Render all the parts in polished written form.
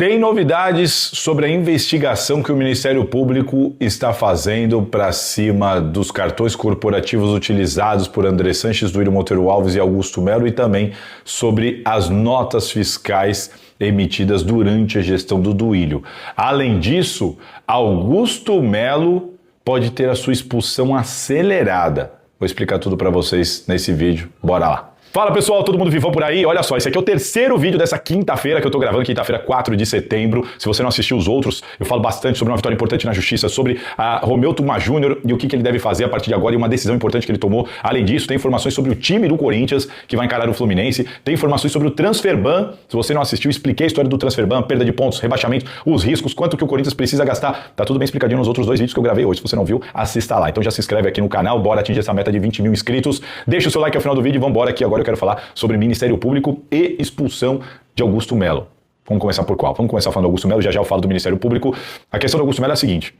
Tem novidades sobre a investigação que o Ministério Público está fazendo para cima dos cartões corporativos utilizados por André Sanches, Duílio Monteiro Alves e Augusto Melo, e também sobre as notas fiscais emitidas durante a gestão do Duílio. Além disso, Augusto Melo pode ter a sua expulsão acelerada. Vou explicar tudo para vocês nesse vídeo. Bora lá! Fala pessoal, todo mundo vivão por aí? Olha só, esse aqui é o terceiro vídeo dessa quinta-feira que eu tô gravando, quinta-feira 4 de setembro. Se você não assistiu os outros, eu falo bastante sobre uma vitória importante na justiça, sobre a Romeu Tuma Júnior e o que ele deve fazer a partir de agora e uma decisão importante que ele tomou. Além disso, tem informações sobre o time do Corinthians que vai encarar o Fluminense, tem informações sobre o Transferban. Se você não assistiu, expliquei a história do Transferban, perda de pontos, rebaixamento, os riscos, quanto que o Corinthians precisa gastar. Tá tudo bem explicadinho nos outros dois vídeos que eu gravei hoje. Se você não viu, assista lá. Então já se inscreve aqui no canal, bora atingir essa meta de 20 mil inscritos. Deixa o seu like ao final do vídeo e vambora aqui. Agora eu quero falar sobre Ministério Público e expulsão de Augusto Melo. Vamos começar por qual? Vamos começar falando do Augusto Melo, já eu falo do Ministério Público. A questão do Augusto Melo é a seguinte,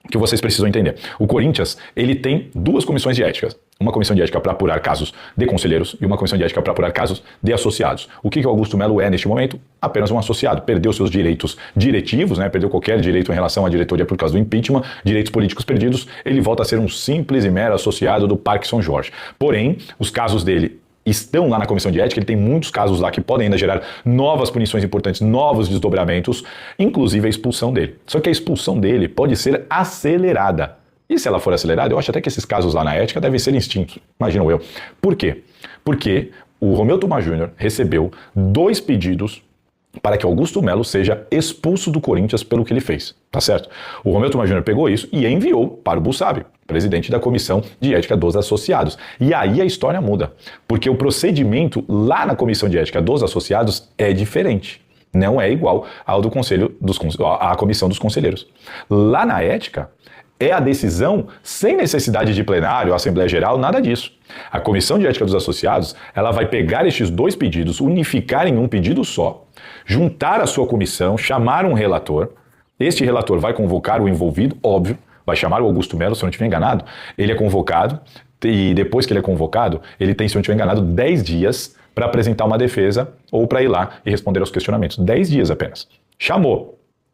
que vocês precisam entender. O Corinthians, ele tem duas comissões de ética. Uma comissão de ética para apurar casos de conselheiros e uma comissão de ética para apurar casos de associados. O que o Augusto Melo é neste momento? Apenas um associado. Perdeu seus direitos diretivos, né? Perdeu qualquer direito em relação à diretoria por causa do impeachment, direitos políticos perdidos. Ele volta a ser um simples e mero associado do Parque São Jorge. Porém, os casos dele estão lá na comissão de ética, ele tem muitos casos lá que podem ainda gerar novas punições importantes, novos desdobramentos, inclusive a expulsão dele. Só que a expulsão dele pode ser acelerada. E se ela for acelerada, eu acho até que esses casos lá na ética devem ser extintos, imagino eu. Por quê? Porque o Romeu Tuma Júnior recebeu 2 pedidos para que Augusto Melo seja expulso do Corinthians pelo que ele fez, tá certo? O Romeu Tuma Júnior pegou isso e enviou para o Bussabi, presidente da Comissão de Ética dos Associados. E aí a história muda, porque o procedimento lá na Comissão de Ética dos Associados é diferente. Não é igual ao do à Comissão dos Conselheiros. Lá na ética, é a decisão sem necessidade de plenário, Assembleia Geral, nada disso. A Comissão de Ética dos Associados, ela vai pegar estes 2 pedidos, unificar em um pedido só, juntar a sua comissão, chamar um relator. Este relator vai convocar o envolvido, óbvio, vai chamar o Augusto Melo, se eu não estiver enganado. Ele é convocado e depois que ele é convocado, ele tem, se eu não estiver enganado, 10 dias para apresentar uma defesa ou para ir lá e responder aos questionamentos. 10 dias apenas. Chamou.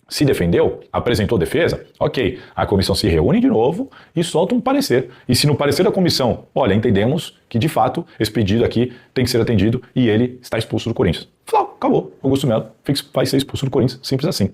Se defendeu, apresentou defesa, ok, a comissão se reúne de novo e solta um parecer. E se no parecer da comissão, olha, entendemos que de fato esse pedido aqui tem que ser atendido e ele está expulso do Corinthians. Falou, acabou, Augusto Melo vai ser expulso do Corinthians, simples assim.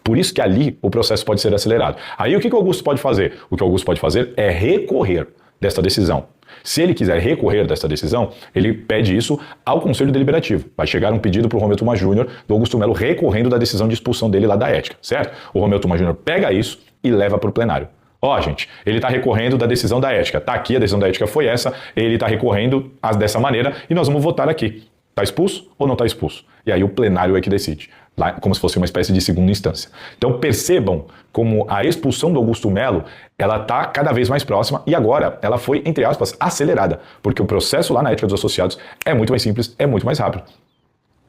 Por isso que ali o processo pode ser acelerado. Aí o que o Augusto pode fazer? O que o Augusto pode fazer é recorrer desta decisão. Se ele quiser recorrer dessa decisão, ele pede isso ao Conselho Deliberativo. Vai chegar um pedido para o Romeu Tuma Júnior do Augusto Melo recorrendo da decisão de expulsão dele lá da ética, certo? O Romeu Tuma Júnior pega isso e leva para o plenário. Ó, gente, ele está recorrendo da decisão da ética. Tá aqui, a decisão da ética foi essa, ele está recorrendo dessa maneira e nós vamos votar aqui. Está expulso ou não está expulso? E aí o plenário é que decide, lá, como se fosse uma espécie de segunda instância. Então percebam como a expulsão do Augusto Melo, ela está cada vez mais próxima e agora ela foi, entre aspas, acelerada, porque o processo lá na ética dos associados é muito mais simples, é muito mais rápido.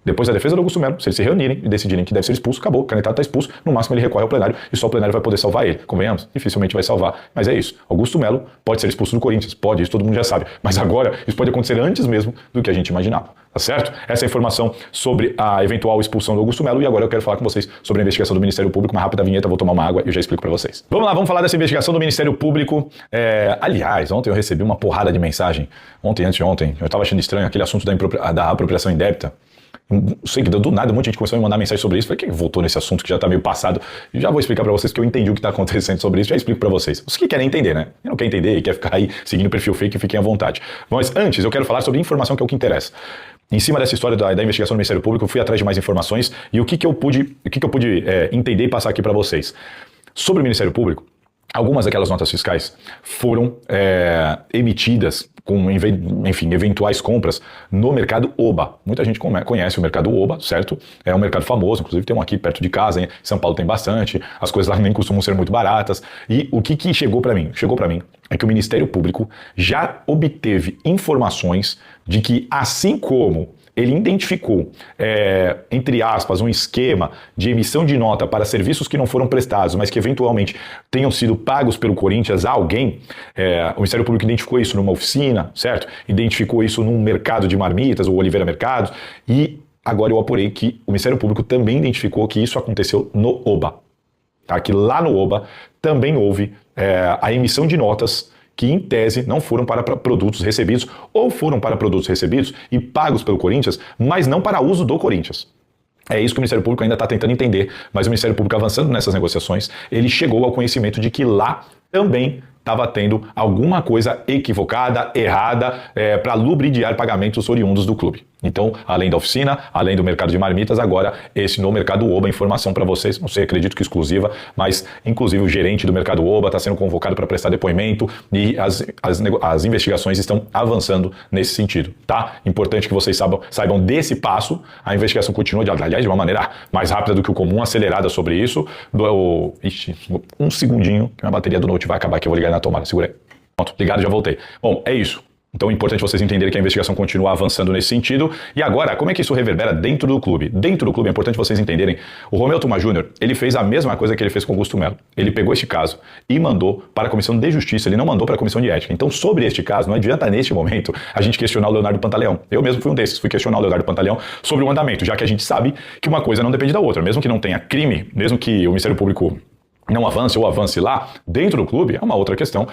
Depois da defesa do Augusto Melo, se eles se reunirem e decidirem que deve ser expulso, acabou, o candidato está expulso, no máximo ele recorre ao plenário e só o plenário vai poder salvar ele. Convenhamos, dificilmente vai salvar, mas é isso. Augusto Melo pode ser expulso do Corinthians, pode, isso todo mundo já sabe, mas agora isso pode acontecer antes mesmo do que a gente imaginava, tá certo? Essa é a informação sobre a eventual expulsão do Augusto Melo e agora eu quero falar com vocês sobre a investigação do Ministério Público, uma rápida vinheta, vou tomar uma água e eu já explico para vocês. Vamos lá, vamos falar dessa investigação do Ministério Público. Aliás, ontem eu recebi uma porrada de mensagem, antes de ontem, eu estava achando estranho aquele assunto da apropriação indébita. Não sei que do nada um monte de gente começou a me mandar mensagem sobre isso. Falei, quem voltou nesse assunto que já tá meio passado? Já vou explicar pra vocês que eu entendi o que tá acontecendo sobre isso, já explico pra vocês. Os que querem entender, né? Quem não quer entender e quer ficar aí seguindo o perfil fake, fiquem à vontade. Mas antes, eu quero falar sobre informação que é o que interessa. Em cima dessa história da investigação do Ministério Público, eu fui atrás de mais informações e o que eu pude entender e passar aqui pra vocês. Sobre o Ministério Público, algumas daquelas notas fiscais foram emitidas com, enfim, eventuais compras no mercado Oba. Muita gente conhece o mercado Oba, certo? É um mercado famoso, inclusive tem um aqui perto de casa, hein? São Paulo tem bastante, as coisas lá nem costumam ser muito baratas. E o que chegou para mim? Chegou para mim é que o Ministério Público já obteve informações de que, assim como ele identificou, entre aspas, um esquema de emissão de nota para serviços que não foram prestados, mas que eventualmente tenham sido pagos pelo Corinthians a alguém. O Ministério Público identificou isso numa oficina, certo? Identificou isso num mercado de marmitas, o Oliveira Mercados, e agora eu apurei que o Ministério Público também identificou que isso aconteceu no OBA. Tá? Que lá no OBA também houve a emissão de notas que, em tese, não foram para produtos recebidos, ou foram para produtos recebidos e pagos pelo Corinthians, mas não para uso do Corinthians. É isso que o Ministério Público ainda está tentando entender, mas o Ministério Público, avançando nessas negociações, ele chegou ao conhecimento de que lá também estava tendo alguma coisa equivocada, errada, para lubridiar pagamentos oriundos do clube. Então, além da oficina, além do mercado de marmitas, agora esse no mercado OBA, informação para vocês, não sei, acredito que exclusiva, mas inclusive o gerente do mercado OBA está sendo convocado para prestar depoimento e as investigações estão avançando nesse sentido, tá? Importante que vocês saibam desse passo, a investigação continua, aliás, de uma maneira mais rápida do que o comum, acelerada sobre isso. Ixi, um segundinho, que a bateria do Note vai acabar aqui, eu vou ligar na tomada, segura aí. Pronto, ligado, já voltei. Bom, é isso. Então é importante vocês entenderem que a investigação continua avançando nesse sentido. E agora, como é que isso reverbera dentro do clube? Dentro do clube é importante vocês entenderem, o Romeu Tuma Júnior, ele fez a mesma coisa que ele fez com o Augusto Melo. Ele pegou este caso e mandou para a Comissão de Justiça, ele não mandou para a Comissão de Ética. Então, sobre este caso, não adianta neste momento a gente questionar o Leonardo Pantaleão. Eu mesmo fui um desses, fui questionar o Leonardo Pantaleão sobre o andamento, já que a gente sabe que uma coisa não depende da outra. Mesmo que não tenha crime, mesmo que o Ministério Público não avance ou avance lá, dentro do clube é uma outra questão,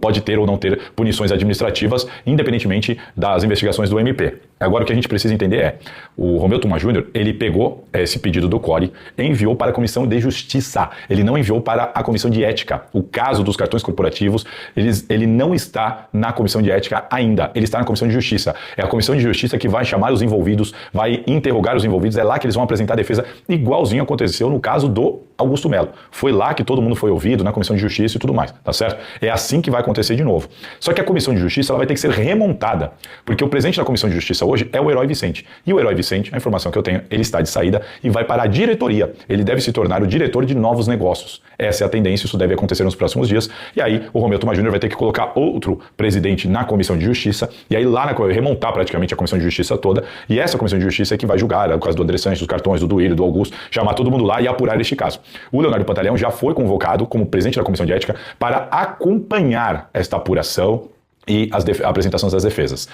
pode ter ou não ter punições administrativas, independentemente das investigações do MP. Agora o que a gente precisa entender é, o Romeu Tuma Júnior, ele pegou esse pedido do CORE e enviou para a Comissão de Justiça, ele não enviou para a Comissão de Ética. O caso dos cartões corporativos, ele não está na Comissão de Ética ainda, ele está na Comissão de Justiça. É a Comissão de Justiça que vai chamar os envolvidos, vai interrogar os envolvidos, é lá que eles vão apresentar a defesa, igualzinho aconteceu no caso do Augusto Melo. Foi lá que todo mundo foi ouvido, na Comissão de Justiça e tudo mais, tá certo? É assim que vai acontecer de novo. Só que a Comissão de Justiça ela vai ter que ser remontada, porque o presidente da Comissão de Justiça hoje é o Herói Vicente. E o Herói Vicente, a informação que eu tenho, ele está de saída e vai para a diretoria. Ele deve se tornar o diretor de novos negócios. Essa é a tendência, isso deve acontecer nos próximos dias. E aí o Romeu Tuma Júnior vai ter que colocar outro presidente na Comissão de Justiça, e aí lá remontar praticamente a Comissão de Justiça toda, e essa Comissão de Justiça é que vai julgar, o caso do André Sanches, dos cartões, do Duílio, do Augusto, chamar todo mundo lá e apurar este caso. O Leonardo Pantaleão já foi convocado como presidente da Comissão de Ética para acompanhar esta apuração e a apresentação das defesas.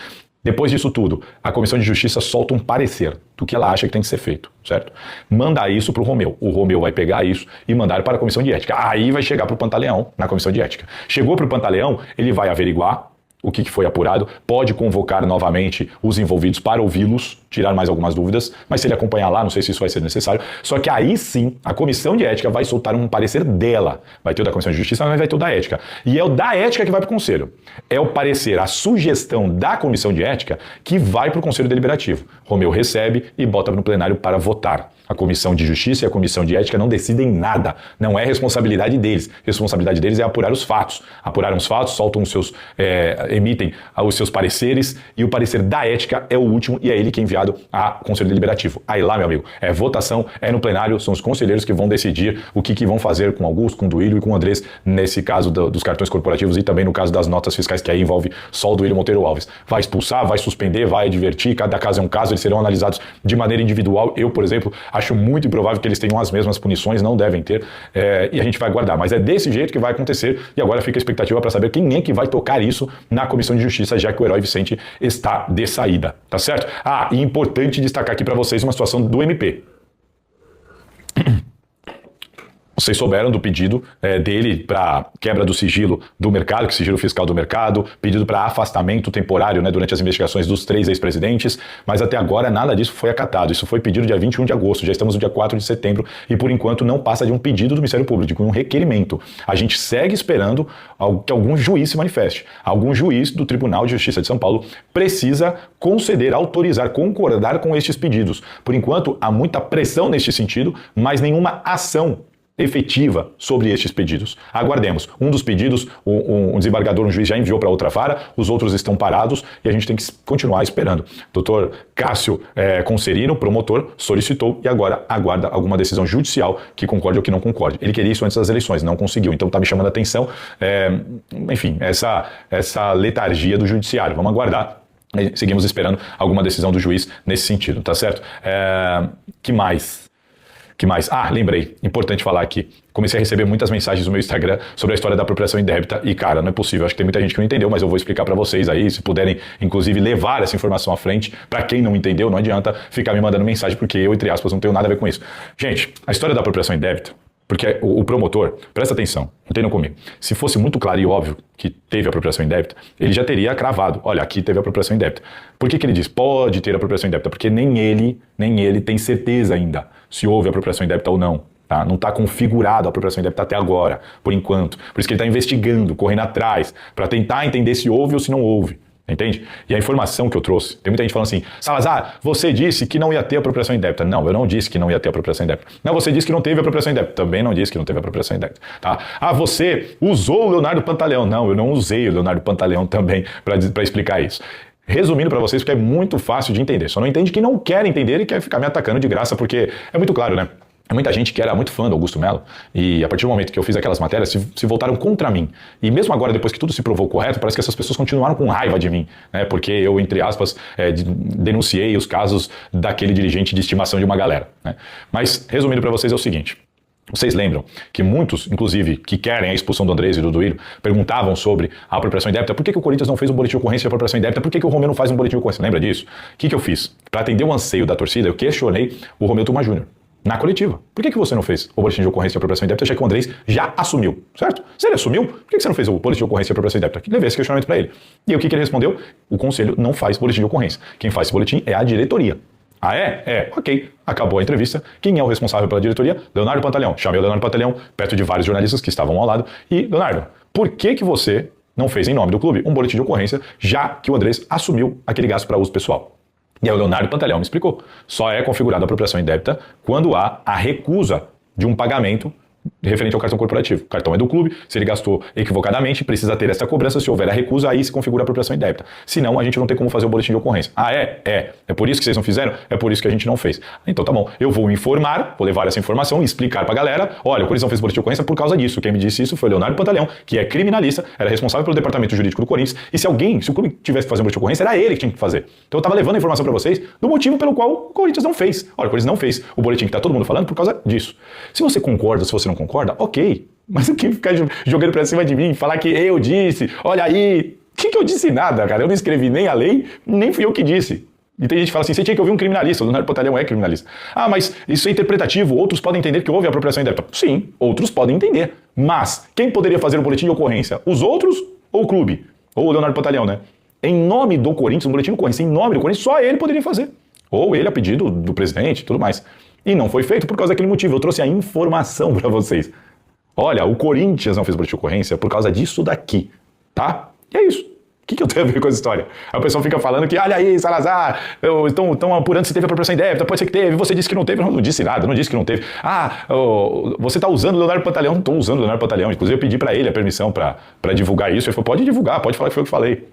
Depois disso tudo, a Comissão de Justiça solta um parecer do que ela acha que tem que ser feito, certo? Manda isso para o Romeu. O Romeu vai pegar isso e mandar para a Comissão de Ética. Aí vai chegar para o Pantaleão na Comissão de Ética. Chegou para o Pantaleão, ele vai averiguar o que foi apurado, pode convocar novamente os envolvidos para ouvi-los, tirar mais algumas dúvidas, mas se ele acompanhar lá, não sei se isso vai ser necessário, só que aí sim, a Comissão de Ética vai soltar um parecer dela, vai ter o da Comissão de Justiça, mas vai ter o da Ética, e é o da Ética que vai para o Conselho, é o parecer, a sugestão da Comissão de Ética que vai para o Conselho Deliberativo. Romeu recebe e bota no plenário para votar. A Comissão de Justiça e a Comissão de Ética não decidem nada, não é responsabilidade deles. Responsabilidade deles é apurar os fatos. Apuraram os fatos, soltam os seus, emitem os seus pareceres, e o parecer da Ética é o último e é ele que é enviado ao Conselho Deliberativo. Aí lá, meu amigo, é votação, é no plenário, são os conselheiros que vão decidir o que vão fazer com Augusto, com Duílio e com Andrés, nesse caso dos cartões corporativos e também no caso das notas fiscais, que aí envolve só o Duílio Monteiro Alves. Vai expulsar, vai suspender, vai advertir, cada caso é um caso, eles serão analisados de maneira individual. Eu, por exemplo, acho muito improvável que eles tenham as mesmas punições, não devem ter, e a gente vai aguardar. Mas é desse jeito que vai acontecer, e agora fica a expectativa para saber quem é que vai tocar isso na Comissão de Justiça, já que o Herói Vicente está de saída, tá certo? E importante destacar aqui para vocês uma situação do MP. Vocês souberam do pedido dele para quebra do sigilo do mercado, que sigilo fiscal do mercado, pedido para afastamento temporário, né, durante as investigações dos 3 ex-presidentes, mas até agora nada disso foi acatado. Isso foi pedido dia 21 de agosto, já estamos no dia 4 de setembro e por enquanto não passa de um pedido do Ministério Público, de um requerimento. A gente segue esperando que algum juiz se manifeste. Algum juiz do Tribunal de Justiça de São Paulo precisa conceder, autorizar, concordar com estes pedidos. Por enquanto, há muita pressão neste sentido, mas nenhuma ação efetiva sobre estes pedidos. Aguardemos. Um dos pedidos, um desembargador, um juiz já enviou para outra vara, os outros estão parados e a gente tem que continuar esperando. Dr. Cássio Conserino, promotor, solicitou e agora aguarda alguma decisão judicial que concorde ou que não concorde. Ele queria isso antes das eleições, não conseguiu, então está me chamando a atenção, enfim, essa letargia do judiciário. Vamos aguardar. Seguimos esperando alguma decisão do juiz nesse sentido, tá certo? Que mais? Que mais? Ah, lembrei. Importante falar aqui. Comecei a receber muitas mensagens no meu Instagram sobre a história da apropriação indébita e, cara, não é possível. Acho que tem muita gente que não entendeu, mas eu vou explicar pra vocês aí, se puderem, inclusive, levar essa informação à frente. Pra quem não entendeu, não adianta ficar me mandando mensagem, porque eu, entre aspas, não tenho nada a ver com isso. Gente, a história da apropriação indébita, porque o promotor, presta atenção, entendam comigo, se fosse muito claro e óbvio que teve apropriação indébita, ele já teria cravado, olha, aqui teve apropriação indébita. Por que ele diz pode ter apropriação indébita? Porque nem ele tem certeza ainda se houve apropriação indébita ou não. Tá? Não está configurado a apropriação indébita até agora, por enquanto. Por isso que ele está investigando, correndo atrás, para tentar entender se houve ou se não houve. Entende? E a informação que eu trouxe, tem muita gente falando assim, Salazar, você disse que não ia ter apropriação indébita. Não, eu não disse que não ia ter apropriação indébita. Não, você disse que não teve apropriação indébita. Também não disse que não teve apropriação indébita. Tá? Ah, você usou o Leonardo Pantaleão. Não, eu não usei o Leonardo Pantaleão também para explicar isso. Resumindo para vocês, porque é muito fácil de entender. Só não entende que não quer entender e quer ficar me atacando de graça, porque é muito claro, né? Muita gente que era muito fã do Augusto Melo e a partir do momento que eu fiz aquelas matérias se voltaram contra mim. E mesmo agora, depois que tudo se provou correto, parece que essas pessoas continuaram com raiva de mim, né? Porque eu, entre aspas, denunciei os casos daquele dirigente de estimação de uma galera, né? Mas, resumindo para vocês, é o seguinte. Vocês lembram que muitos, inclusive, que querem a expulsão do Andrés e do Duílio, perguntavam sobre a apropriação indébita. Por que o Corinthians não fez um boletim de ocorrência de apropriação indébita? Por que o Romeu não faz um boletim de ocorrência? Lembra disso? O que eu fiz? Para atender o anseio da torcida, eu questionei o Romeu Tuma Júnior na coletiva. Por que você não fez o boletim de ocorrência de apropriação indébita, já que o Andrés já assumiu, certo? Se ele assumiu, por que você não fez o boletim de ocorrência de apropriação indébita? Levei esse questionamento para ele. E o que ele respondeu? O conselho não faz boletim de ocorrência. Quem faz esse boletim é a diretoria. Ah, é? É. Ok. Acabou a entrevista. Quem é o responsável pela diretoria? Leonardo Pantaleão. Chamei o Leonardo Pantaleão, perto de vários jornalistas que estavam ao lado. E, Leonardo, por que você não fez em nome do clube um boletim de ocorrência, já que o Andrés assumiu aquele gasto para uso pessoal? E aí o Leonardo Pantaleão me explicou. Só é configurada a apropriação indébita quando há a recusa de um pagamento referente ao cartão corporativo. O cartão é do clube, se ele gastou equivocadamente, precisa ter essa cobrança. Se houver a recusa, aí se configura a apropriação indébita. Senão, a gente não tem como fazer o boletim de ocorrência. Ah, é? É. É por isso que vocês não fizeram? É por isso que a gente não fez. Então tá bom, eu vou informar, vou levar essa informação e explicar pra galera, olha, o Corinthians não fez boletim de ocorrência por causa disso. Quem me disse isso foi o Leonardo Pantaleão, que é criminalista, era responsável pelo departamento jurídico do Corinthians, e se o clube tivesse que fazer um boletim de ocorrência, era ele que tinha que fazer. Então eu tava levando a informação pra vocês do motivo pelo qual o Corinthians não fez. Olha, o Corinthians não fez o boletim que tá todo mundo falando por causa disso. Se você concorda, se você não concorda, ok. Mas quem ficar jogando pra cima de mim, falar que eu disse, olha aí, que eu disse nada, cara, eu não escrevi nem a lei, nem fui eu que disse. E tem gente que fala assim, você tinha que ouvir um criminalista, o Leonardo Pantaleão é criminalista. Ah, mas isso é interpretativo, outros podem entender que houve apropriação indébita. Sim, outros podem entender, mas quem poderia fazer um boletim de ocorrência? Os outros ou o clube? Ou o Leonardo Pantaleão, né? Em nome do Corinthians, um boletim de ocorrência, em nome do Corinthians, só ele poderia fazer. Ou ele a pedido do presidente e tudo mais. E não foi feito por causa daquele motivo, eu trouxe a informação pra vocês. Olha, o Corinthians não fez boletim de ocorrência por causa disso daqui, tá? E é isso. O que eu tenho a ver com essa história? A pessoa fica falando que, olha aí, Salazar, estão apurando se teve apropriação indébita, pode ser que teve, você disse que não teve. Não disse nada, não disse que não teve. Ah, você está usando o Leonardo Pantaleão. Não estou usando o Leonardo Pantaleão. Inclusive eu pedi para ele a permissão para divulgar isso. Ele falou, pode divulgar, pode falar que foi eu que falei.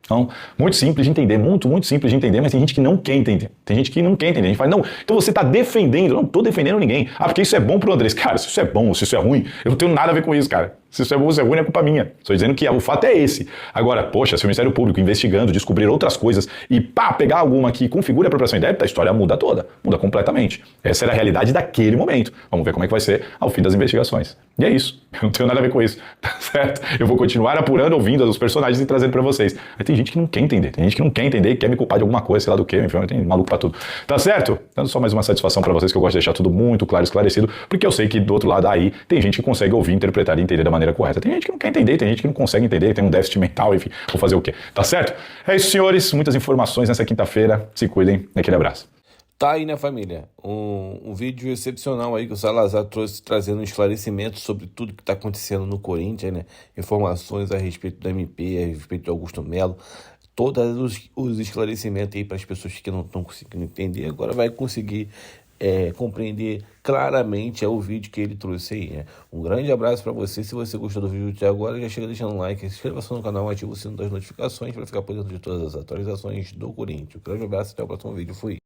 Então, muito simples de entender, muito simples de entender, mas tem gente que não quer entender. Tem gente que não quer entender. A gente fala, não, então você está defendendo. Eu não estou defendendo ninguém. Ah, porque isso é bom pro Andrés. Cara, se isso é bom, se isso é ruim, eu não tenho nada a ver com isso, cara. Se isso é bom ou se é ruim, é culpa minha. Estou dizendo que o fato é esse. Agora, poxa, se o Ministério Público investigando, descobrir outras coisas e pegar alguma que configure a apropriação indébita, a história muda toda. Muda completamente. Essa era a realidade daquele momento. Vamos ver como é que vai ser ao fim das investigações. E é isso. Eu não tenho nada a ver com isso. Tá certo? Eu vou continuar apurando, ouvindo os personagens e trazendo pra vocês. Mas tem gente que não quer entender. Tem gente que não quer entender e quer me culpar de alguma coisa, sei lá do que. Enfim, tem maluco pra tudo. Tá certo? Dando só mais uma satisfação pra vocês, que eu gosto de deixar tudo muito claro, esclarecido, porque eu sei que do outro lado aí tem gente que consegue ouvir, interpretar e entender da maneira correta. Tem gente que não quer entender, tem gente que não consegue entender, tem um déficit mental, enfim, vou fazer o quê? Tá certo? É isso, senhores. Muitas informações nessa quinta-feira. Se cuidem. Aquele abraço. Tá aí, né, família? Um vídeo excepcional aí que o Salazar trouxe, trazendo um esclarecimento sobre tudo que está acontecendo no Corinthians, né? Informações a respeito do MP, a respeito de Augusto Melo. Todos os esclarecimentos aí para as pessoas que não estão conseguindo entender. Agora vai conseguir compreender claramente o vídeo que ele trouxe aí, né? Um grande abraço para você. Se você gostou do vídeo até agora, já chega deixando um like, se inscreva-se no canal, ative o sino das notificações para ficar por dentro de todas as atualizações do Corinthians. Um grande abraço, até o próximo vídeo. Fui!